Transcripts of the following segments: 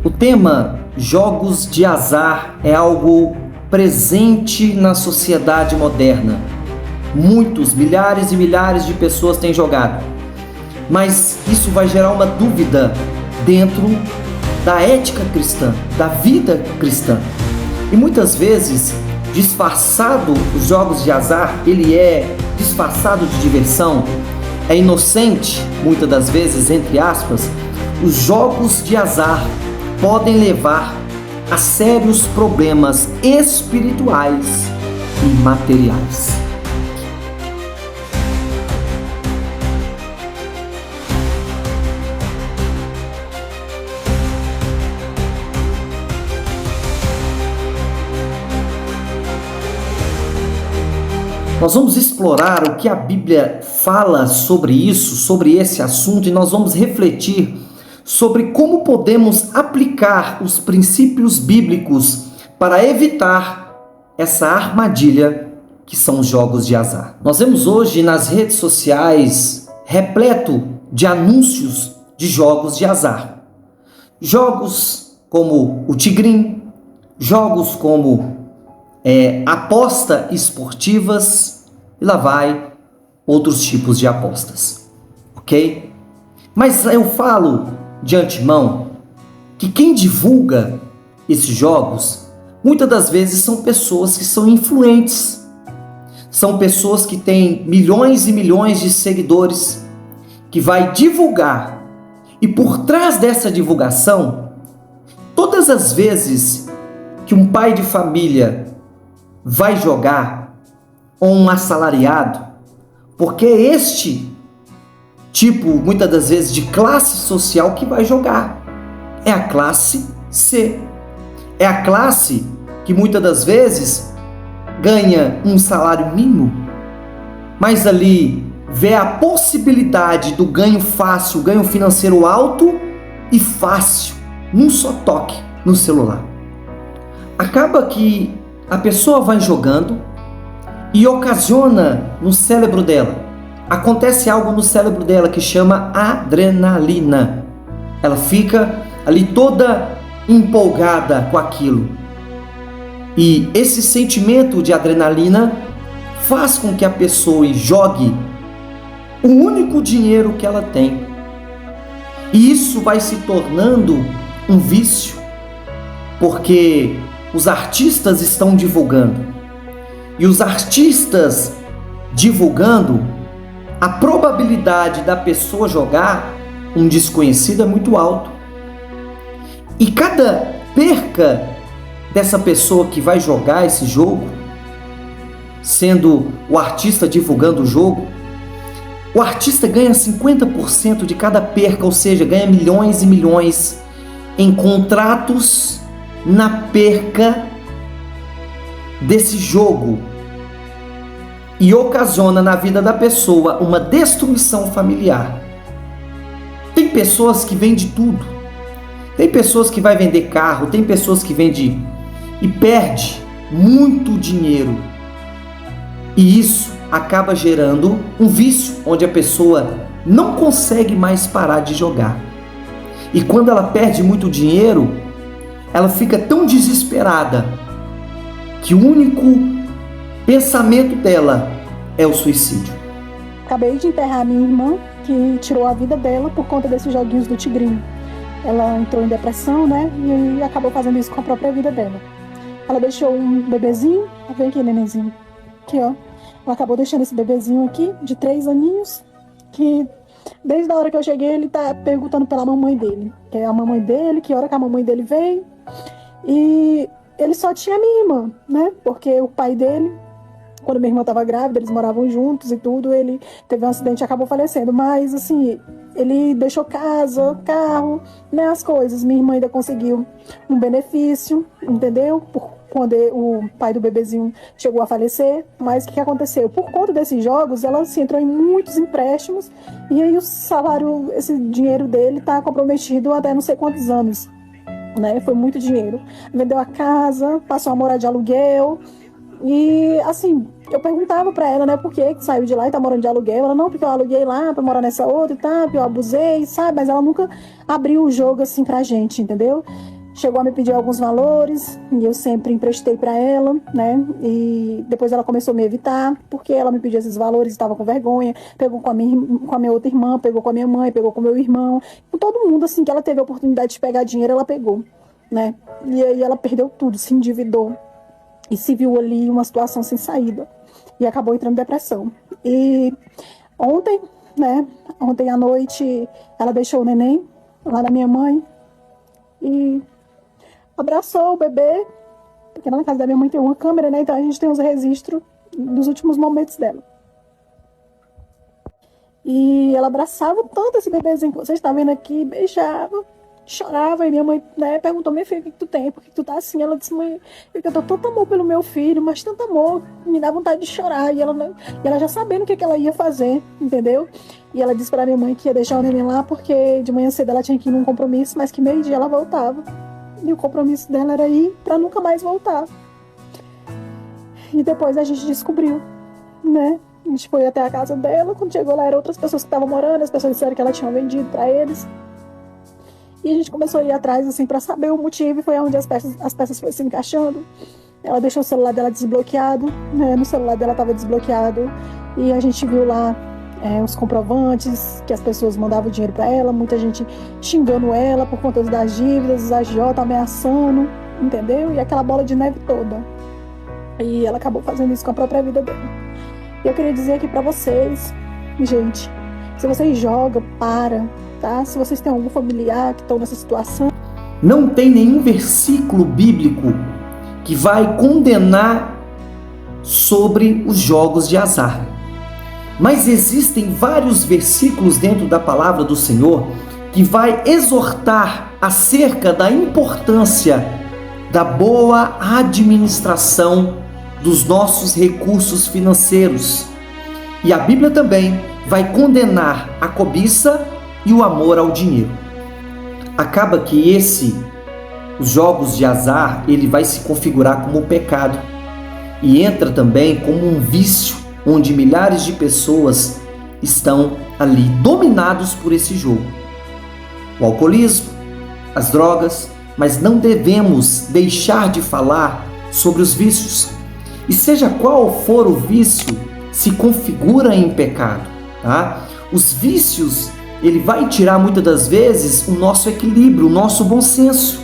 O tema jogos de azar é algo presente na sociedade moderna. Muitos, milhares e milhares de pessoas têm jogado. Mas isso vai gerar uma dúvida dentro da ética cristã, da vida cristã. E muitas vezes, disfarçado, os jogos de azar, ele é disfarçado de diversão, é inocente, muitas das vezes, entre aspas. Os jogos de azar podem levar a sérios problemas espirituais e materiais. Nós vamos explorar o que a Bíblia fala sobre isso, sobre esse assunto, e nós vamos refletir sobre como podemos aplicar os princípios bíblicos para evitar essa armadilha que são os jogos de azar. Nós vemos hoje nas redes sociais repleto de anúncios de jogos de azar. Jogos como o Tigrinho, jogos como aposta esportivas, e lá vai outros tipos de apostas, ok? Mas eu falo de antemão que quem divulga esses jogos, muitas das vezes são pessoas que são influentes, são pessoas que têm milhões e milhões de seguidores, que vai divulgar, e por trás dessa divulgação, todas as vezes que um pai de família vai jogar, ou um assalariado, porque é este tipo, muitas das vezes, de classe social que vai jogar. É a classe C. É a classe que muitas das vezes ganha um salário mínimo, mas ali vê a possibilidade do ganho fácil, ganho financeiro alto e fácil, num só toque no celular. Acaba que a pessoa vai jogando e ocasiona no cérebro dela. Acontece algo no cérebro dela que chama adrenalina. Ela fica ali toda empolgada com aquilo. E esse sentimento de adrenalina faz com que a pessoa jogue o único dinheiro que ela tem. E isso vai se tornando um vício, porque os artistas estão divulgando. E os artistas divulgando, a probabilidade da pessoa jogar um desconhecido é muito alto. E cada perca dessa pessoa que vai jogar esse jogo, sendo o artista divulgando o jogo, o artista ganha 50% de cada perca, ou seja, ganha milhões e milhões em contratos na perca desse jogo, e ocasiona na vida da pessoa uma destruição familiar. Tem pessoas que vendem tudo, tem pessoas que vai vender carro, tem pessoas que vendem e perde muito dinheiro, e isso acaba gerando um vício, onde a pessoa não consegue mais parar de jogar. E quando ela perde muito dinheiro, ela fica tão desesperada que o único pensamento dela é o suicídio. Acabei de enterrar minha irmã, que tirou a vida dela por conta desses joguinhos do Tigrinho. Ela entrou em depressão, né? E acabou fazendo isso com a própria vida dela. Ela deixou um bebezinho, vem aqui, nenenzinho. Aqui, ó. Ela acabou deixando esse bebezinho aqui, de 3 aninhos, que desde a hora que eu cheguei, ele tá perguntando pela mamãe dele. Que é a mamãe dele, que hora que a mamãe dele veio. E ele só tinha minha irmã, né? Porque o pai dele, quando minha irmã estava grávida, eles moravam juntos e tudo, ele teve um acidente e acabou falecendo. Mas, assim, ele deixou casa, carro, né? As coisas. Minha irmã ainda conseguiu um benefício, entendeu? Quando o pai do bebezinho chegou a falecer. Mas o que aconteceu? Por conta desses jogos, ela se entrou em muitos empréstimos, e aí o salário, esse dinheiro dele está comprometido até não sei quantos anos. Né? Foi muito dinheiro. Vendeu a casa, passou a morar de aluguel. E assim, eu perguntava pra ela, né, por que saiu de lá e tá morando de aluguel. Ela, não, porque eu aluguei lá pra morar nessa outra e tal, porque eu abusei, sabe? Mas ela nunca abriu o jogo assim pra gente, entendeu? chegou a me pedir alguns valores e eu sempre emprestei para ela, né? E depois ela começou a me evitar, porque ela me pediu esses valores, estava com vergonha, pegou com a minha outra irmã, pegou com a minha mãe, pegou com o meu irmão, com todo mundo, assim, que ela teve a oportunidade de pegar dinheiro, ela pegou, né? E aí ela perdeu tudo, se endividou e se viu ali em uma situação sem saída e acabou entrando em depressão. E ontem, né? Ontem à noite, ela deixou o neném lá na minha mãe e abraçou o bebê, porque lá na casa da minha mãe tem uma câmera, né? Então a gente tem os registros dos últimos momentos dela. E ela abraçava tanto esse bebezinho que você está vendo aqui, beijava, chorava. E minha mãe, né, perguntou: minha filha, o que tu tem? Por que tu tá assim? Ela disse: mãe, eu dou tanto amor pelo meu filho, mas tanto amor, me dá vontade de chorar. E ela já sabendo o que ela ia fazer, entendeu? E ela disse pra minha mãe que ia deixar o neném lá porque de manhã cedo ela tinha que ir num compromisso, mas que meio-dia ela voltava. E o compromisso dela era ir pra nunca mais voltar. E depois a gente descobriu, né? A gente foi até a casa dela. Quando chegou lá, eram outras pessoas que estavam morando. As pessoas disseram que ela tinha vendido pra eles. E a gente começou a ir atrás, assim, pra saber o motivo. E foi onde as peças foram se encaixando. Ela deixou o celular dela desbloqueado, né? No celular dela estava desbloqueado. E a gente viu lá os comprovantes que as pessoas mandavam dinheiro para ela, muita gente xingando ela por conta das dívidas, os agiota ameaçando, entendeu? E aquela bola de neve toda. E ela acabou fazendo isso com a própria vida dela. E eu queria dizer aqui para vocês, gente, se vocês jogam, para, tá? Se vocês têm algum familiar que estão nessa situação. Não tem nenhum versículo bíblico que vai condenar sobre os jogos de azar. Mas existem vários versículos dentro da palavra do Senhor que vai exortar acerca da importância da boa administração dos nossos recursos financeiros. E a Bíblia também vai condenar a cobiça e o amor ao dinheiro. Acaba que os jogos de azar, ele vai se configurar como um pecado e entra também como um vício, onde milhares de pessoas estão ali dominados por esse jogo. O alcoolismo, as drogas, mas não devemos deixar de falar sobre os vícios. E seja qual for o vício, se configura em pecado, tá? Os vícios, ele vai tirar muitas das vezes o nosso equilíbrio, o nosso bom senso.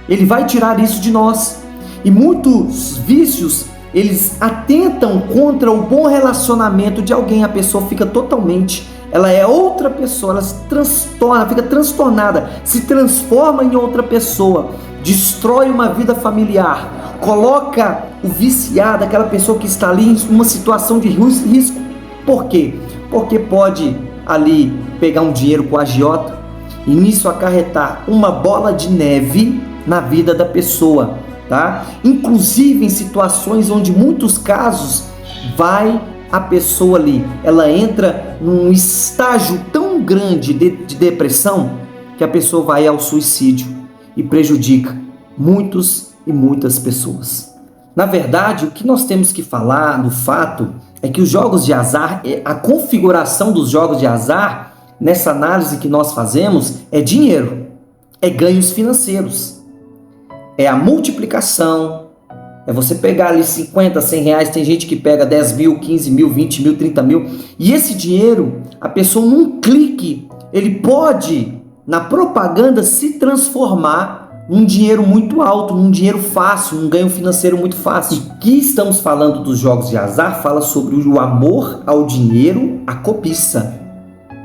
Ele vai tirar isso de nós. E muitos vícios, eles atentam contra o bom relacionamento de alguém. A pessoa fica totalmente, ela é outra pessoa, ela se transtorna, fica transtornada, se transforma em outra pessoa, destrói uma vida familiar, coloca o viciado, aquela pessoa que está ali em uma situação de risco. Por quê? Porque pode ali pegar um dinheiro com a agiota e nisso acarretar uma bola de neve na vida da pessoa. Tá? Inclusive em situações onde muitos casos vai a pessoa ali, ela entra num estágio tão grande de depressão que a pessoa vai ao suicídio e prejudica muitos e muitas pessoas. Na verdade, o que nós temos que falar no fato é que os jogos de azar, a configuração dos jogos de azar, nessa análise que nós fazemos, é dinheiro, é ganhos financeiros. É a multiplicação, é você pegar ali 50, 100 reais, tem gente que pega 10 mil, 15 mil, 20 mil, 30 mil, e esse dinheiro, a pessoa num clique, ele pode, na propaganda, se transformar num dinheiro muito alto, num dinheiro fácil, num ganho financeiro muito fácil. E que estamos falando dos jogos de azar, fala sobre o amor ao dinheiro, a cobiça,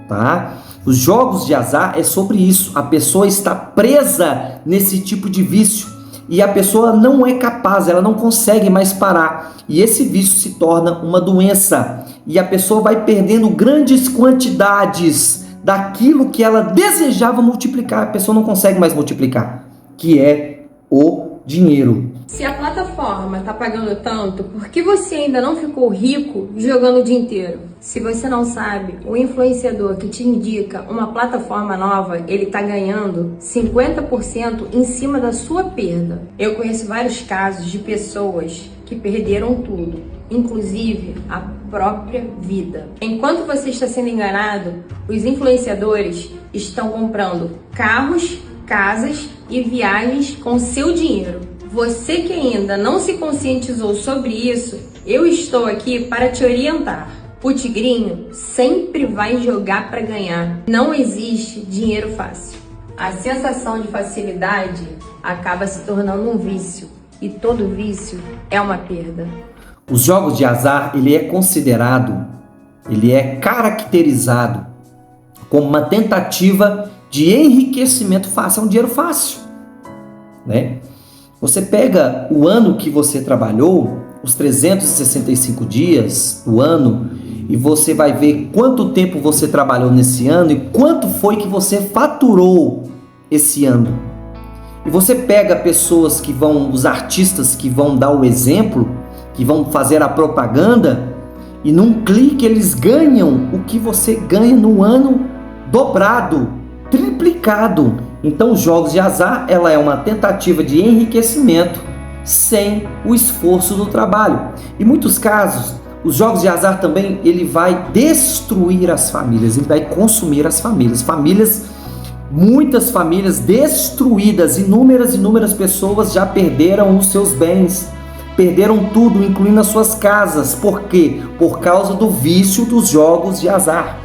tá? Os jogos de azar é sobre isso, a pessoa está presa nesse tipo de vício. E a pessoa não é capaz, ela não consegue mais parar. E esse vício se torna uma doença. E a pessoa vai perdendo grandes quantidades daquilo que ela desejava multiplicar. A pessoa não consegue mais multiplicar, que é o dinheiro. Se a plataforma está pagando tanto, por que você ainda não ficou rico jogando o dia inteiro? Se você não sabe, o influenciador que te indica uma plataforma nova, ele está ganhando 50% em cima da sua perda. Eu conheço vários casos de pessoas que perderam tudo, inclusive a própria vida. Enquanto você está sendo enganado, os influenciadores estão comprando carros, casas e viagens com seu dinheiro. Você que ainda não se conscientizou sobre isso, eu estou aqui para te orientar. O tigrinho sempre vai jogar para ganhar. Não existe dinheiro fácil. A sensação de facilidade acaba se tornando um vício, e todo vício é uma perda. Os jogos de azar, ele é caracterizado como uma tentativa de enriquecimento fácil, é um dinheiro fácil, né? Você pega o ano que você trabalhou, os 365 dias do ano, e você vai ver quanto tempo você trabalhou nesse ano e quanto foi que você faturou esse ano. E você pega pessoas os artistas que vão dar o exemplo, que vão fazer a propaganda, e num clique eles ganham o que você ganha no ano dobrado, triplicado. Então os jogos de azar, ela é uma tentativa de enriquecimento sem o esforço do trabalho. Em muitos casos, os jogos de azar também, ele vai destruir as famílias, ele vai consumir as famílias. Muitas famílias destruídas, inúmeras pessoas já perderam os seus bens, perderam tudo, incluindo as suas casas. Por quê? Por causa do vício dos jogos de azar.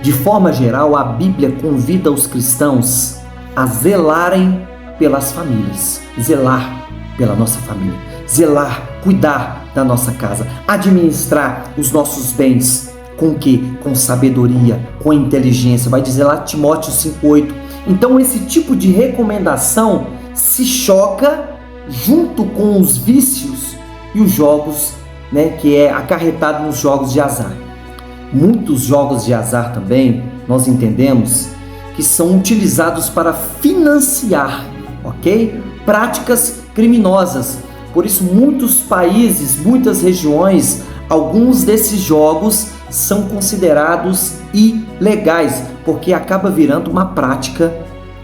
De forma geral, a Bíblia convida os cristãos a zelarem pelas famílias, zelar pela nossa família, zelar, cuidar da nossa casa, administrar os nossos bens. Com quê? Com sabedoria, com inteligência. Vai dizer lá Timóteo 5,8. Então esse tipo de recomendação se choca junto com os vícios e os jogos, né, que é acarretado nos jogos de azar. Muitos jogos de azar também, nós entendemos que são utilizados para financiar, ok? Práticas criminosas. Por isso, muitos países, muitas regiões, alguns desses jogos são considerados ilegais, porque acaba virando uma prática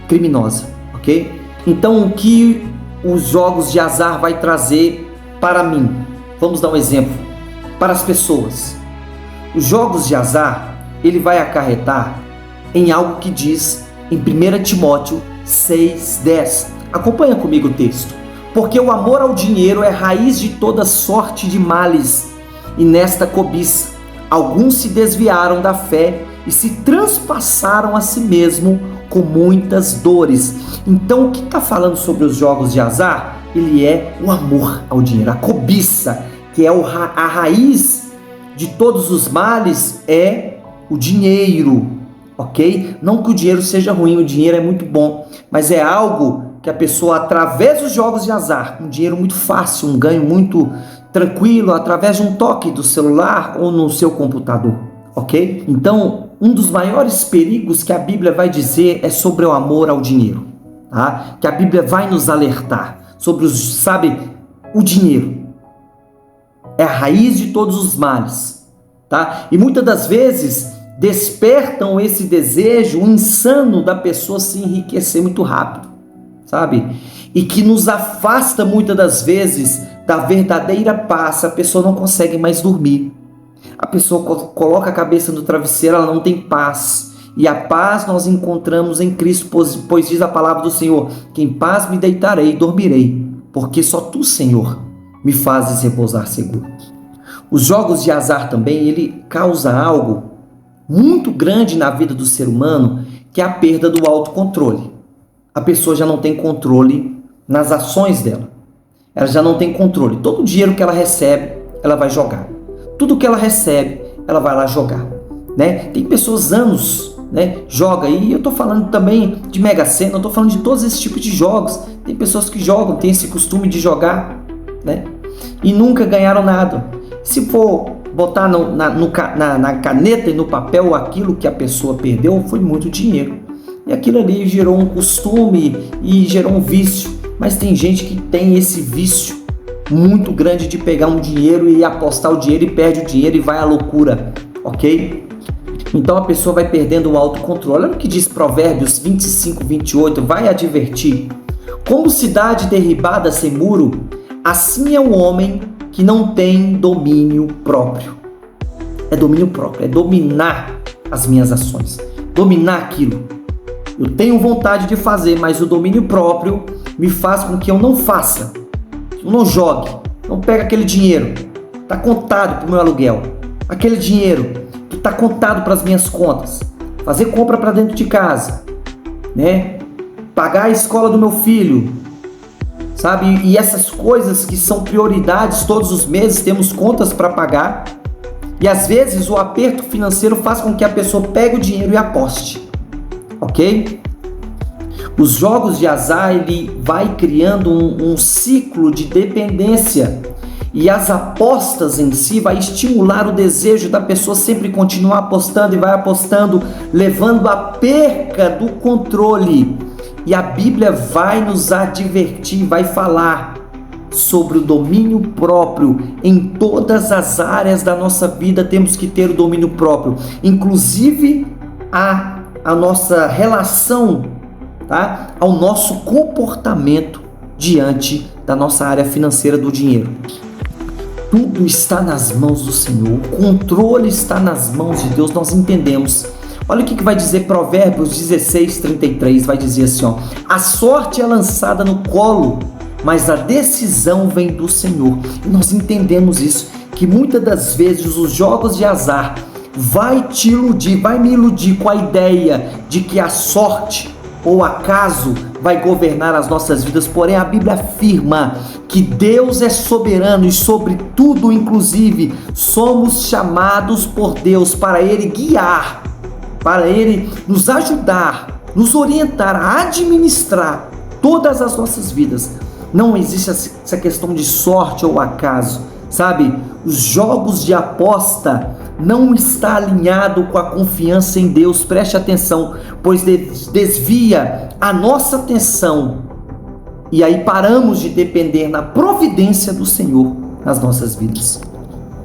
criminosa, ok? Então, o que os jogos de azar vai trazer para mim? Vamos dar um exemplo. Para as pessoas, os jogos de azar, ele vai acarretar em algo que diz em 1 Timóteo 6,10. Acompanha comigo o texto. Porque o amor ao dinheiro é raiz de toda sorte de males, e nesta cobiça alguns se desviaram da fé e se transpassaram a si mesmo com muitas dores. Então, o que está falando sobre os jogos de azar? Ele é o amor ao dinheiro, a cobiça, que é a raiz de todos os males, é o dinheiro, ok? Não que o dinheiro seja ruim, o dinheiro é muito bom, mas é algo que a pessoa, através dos jogos de azar, um dinheiro muito fácil, um ganho muito tranquilo, através de um toque do celular ou no seu computador, ok? Então, um dos maiores perigos que a Bíblia vai dizer é sobre o amor ao dinheiro, tá? Que a Bíblia vai nos alertar sobre o dinheiro. É a raiz de todos os males, tá? E muitas das vezes despertam esse desejo insano da pessoa se enriquecer muito rápido, sabe? E que nos afasta muitas das vezes da verdadeira paz. A pessoa não consegue mais dormir. A pessoa coloca a cabeça no travesseiro, ela não tem paz. E a paz nós encontramos em Cristo, pois diz a palavra do Senhor: que em paz me deitarei e dormirei, porque só tu, Senhor, me fazes repousar seguro. Os jogos de azar também, ele causa algo muito grande na vida do ser humano, que é a perda do autocontrole. A pessoa já não tem controle nas ações dela. Ela já não tem controle. Todo o dinheiro que ela recebe, ela vai jogar. Tudo que ela recebe, ela vai lá jogar, né? Tem pessoas anos, né, joga, e eu estou falando também de Mega Sena, eu estou falando de todos esses tipos de jogos. Tem pessoas que jogam, tem esse costume de jogar, né? E nunca ganharam nada. Se for botar na caneta e no papel aquilo que a pessoa perdeu, foi muito dinheiro. E aquilo ali gerou um costume e gerou um vício. Mas tem gente que tem esse vício muito grande de pegar um dinheiro e apostar o dinheiro e perde o dinheiro e vai à loucura, ok? Então a pessoa vai perdendo o autocontrole. Olha o que diz Provérbios 25:28, vai advertir. Como cidade derribada sem muro, assim é o homem que não tem domínio próprio. É domínio próprio, é dominar as minhas ações, dominar aquilo. Eu tenho vontade de fazer, mas o domínio próprio me faz com que eu não faça. Eu não jogue, não pegue aquele dinheiro. Está contado para o meu aluguel. Aquele dinheiro que está contado para as minhas contas. Fazer compra para dentro de casa, né? Pagar a escola do meu filho, sabe? E essas coisas que são prioridades, todos os meses temos contas para pagar. E às vezes o aperto financeiro faz com que a pessoa pegue o dinheiro e aposte, ok? Os jogos de azar, ele vai criando um ciclo de dependência. E as apostas em si vai estimular o desejo da pessoa sempre continuar apostando e vai apostando, levando à perca do controle. E a Bíblia vai nos advertir, vai falar sobre o domínio próprio. Em todas as áreas da nossa vida temos que ter o domínio próprio, inclusive a nossa relação, tá? Ao nosso comportamento diante da nossa área financeira do dinheiro. Tudo está nas mãos do Senhor, o controle está nas mãos de Deus, nós entendemos. Olha o que vai dizer Provérbios 16:33, vai dizer assim, ó: a sorte é lançada no colo, mas a decisão vem do Senhor. E nós entendemos isso, que muitas das vezes os jogos de azar vai te iludir, vai me iludir com a ideia de que a sorte ou acaso vai governar as nossas vidas. Porém, a Bíblia afirma que Deus é soberano e sobre tudo, inclusive, somos chamados por Deus para Ele guiar, para Ele nos ajudar, nos orientar a administrar todas as nossas vidas. Não existe essa questão de sorte ou acaso, sabe? Os jogos de aposta não está alinhado com a confiança em Deus. Preste atenção, pois desvia a nossa atenção e aí paramos de depender na providência do Senhor nas nossas vidas.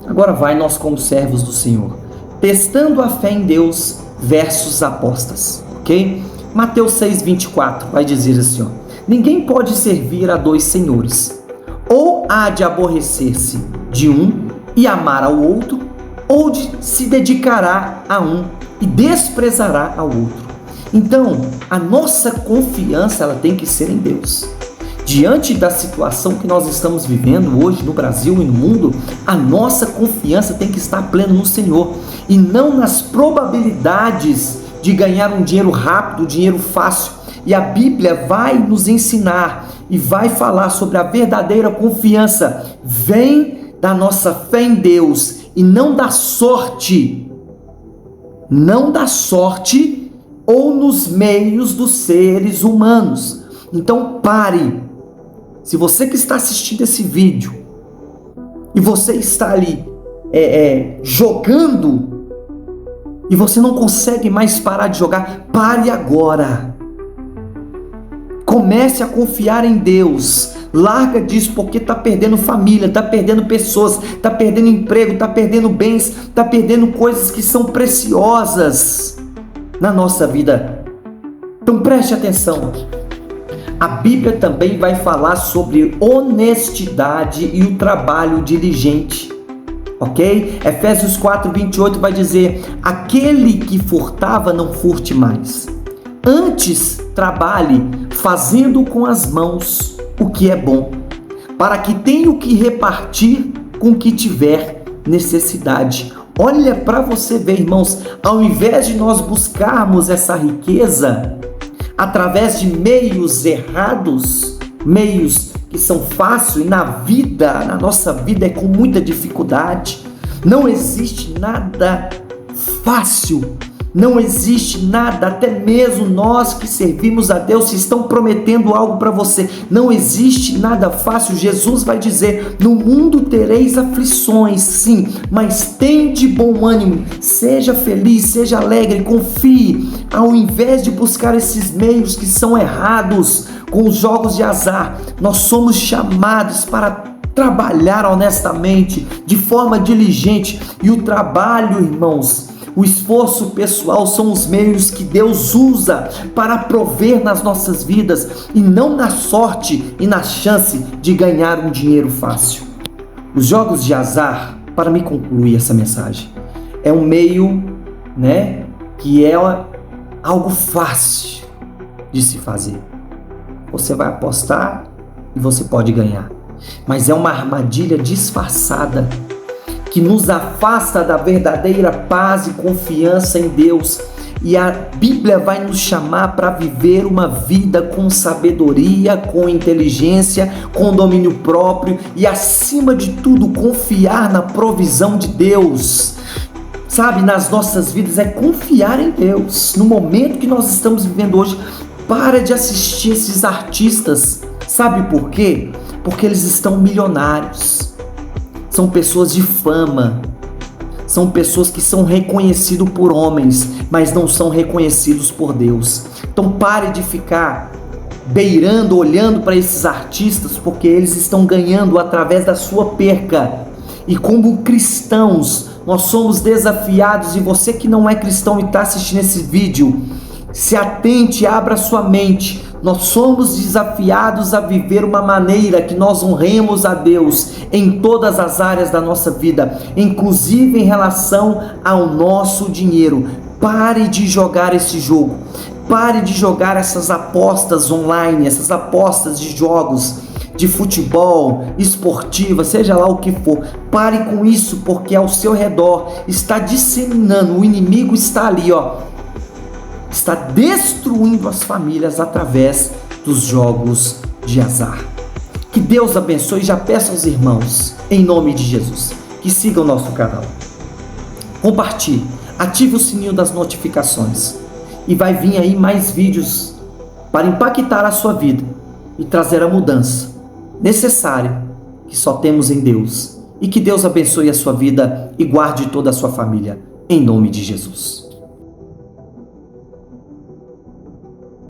Agora vai nós como servos do Senhor, testando a fé em Deus versus apostas, ok? Mateus 6:24 vai dizer assim, ó: ninguém pode servir a dois senhores, ou há de aborrecer-se de um e amar ao outro, ou se dedicará a um e desprezará ao outro. Então, a nossa confiança ela tem que ser em Deus. Diante da situação que nós estamos vivendo hoje no Brasil e no mundo, a nossa confiança tem que estar plena no Senhor e não nas probabilidades de ganhar um dinheiro rápido, um dinheiro fácil. E a Bíblia vai nos ensinar e vai falar sobre a verdadeira confiança. Vem da nossa fé em Deus e não da sorte. Não da sorte ou nos meios dos seres humanos. Então pare. Se você que está assistindo esse vídeo e você está ali jogando e você não consegue mais parar de jogar, pare agora. Comece a confiar em Deus. Larga disso, porque está perdendo família, está perdendo pessoas, está perdendo emprego, está perdendo bens, está perdendo coisas que são preciosas na nossa vida. Então preste atenção. A Bíblia também vai falar sobre honestidade e o trabalho diligente, ok? Efésios 4:28 vai dizer: aquele que furtava, não furte mais. Antes, trabalhe fazendo com as mãos o que é bom, para que tenha o que repartir com o que tiver necessidade. Olha para você ver, irmãos, ao invés de nós buscarmos essa riqueza através de meios errados, meios que são fáceis, e na nossa vida é com muita dificuldade. Não existe nada fácil, não existe nada, até mesmo nós que servimos a Deus, se estão prometendo algo para você, não existe nada fácil. Jesus vai dizer: no mundo tereis aflições, sim, mas tende bom ânimo, seja feliz, seja alegre, confie. Ao invés de buscar esses meios que são errados, com os jogos de azar, nós somos chamados para trabalhar honestamente, de forma diligente. E o trabalho, irmãos, o esforço pessoal são os meios que Deus usa para prover nas nossas vidas e não na sorte e na chance de ganhar um dinheiro fácil. Os jogos de azar, para me concluir essa mensagem, é um meio, que é algo fácil, de se fazer. Você vai apostar e você pode ganhar. Mas é uma armadilha disfarçada que nos afasta da verdadeira paz e confiança em Deus. E a Bíblia vai nos chamar para viver uma vida com sabedoria, com inteligência, com domínio próprio e, acima de tudo, confiar na provisão de Deus. Sabe, nas nossas vidas é confiar em Deus. No momento que nós estamos vivendo hoje, para de assistir esses artistas. Sabe por quê? Porque eles estão milionários. São pessoas de fama. São pessoas que são reconhecidas por homens, mas não são reconhecidos por Deus. Então pare de ficar beirando, olhando para esses artistas, porque eles estão ganhando através da sua perca. E como cristãos, nós somos desafiados, e você que não é cristão e está assistindo esse vídeo, se atente, abra sua mente. Nós somos desafiados a viver uma maneira que nós honremos a Deus em todas as áreas da nossa vida, inclusive em relação ao nosso dinheiro. Pare de jogar esse jogo, pare de jogar essas apostas online, essas apostas de jogos de futebol, esportiva, seja lá o que for. Pare com isso, porque ao seu redor está disseminando, o inimigo está ali, está destruindo as famílias através dos jogos de azar. Que Deus abençoe. Já peço aos irmãos, em nome de Jesus, que sigam o nosso canal. Compartilhe, ative o sininho das notificações e vai vir aí mais vídeos para impactar a sua vida e trazer a mudança necessária que só temos em Deus. E que Deus abençoe a sua vida e guarde toda a sua família, em nome de Jesus.